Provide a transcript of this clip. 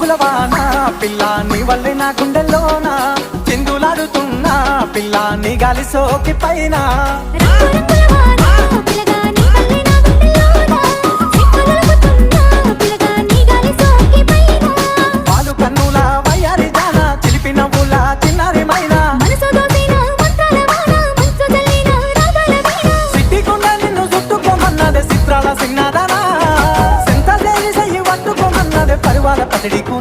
రంగుల వాన పిల్ల నీ వల్లే నా గుండెల్లోన చిందులాడుతున్నా పిల్ల నీ గాలి సోకి పైన పాలు కన్నుల వయ్యారి జాన చిలిపి నవ్వుల చిన్నారి మైనా సిట్టికుండా నిన్ను చుట్టుకోమన్నదే చిత్రాల సిన్నాదనా సెంత చేసి సయ్యి పట్టుకోమన్నదే పరివాల పసిడికు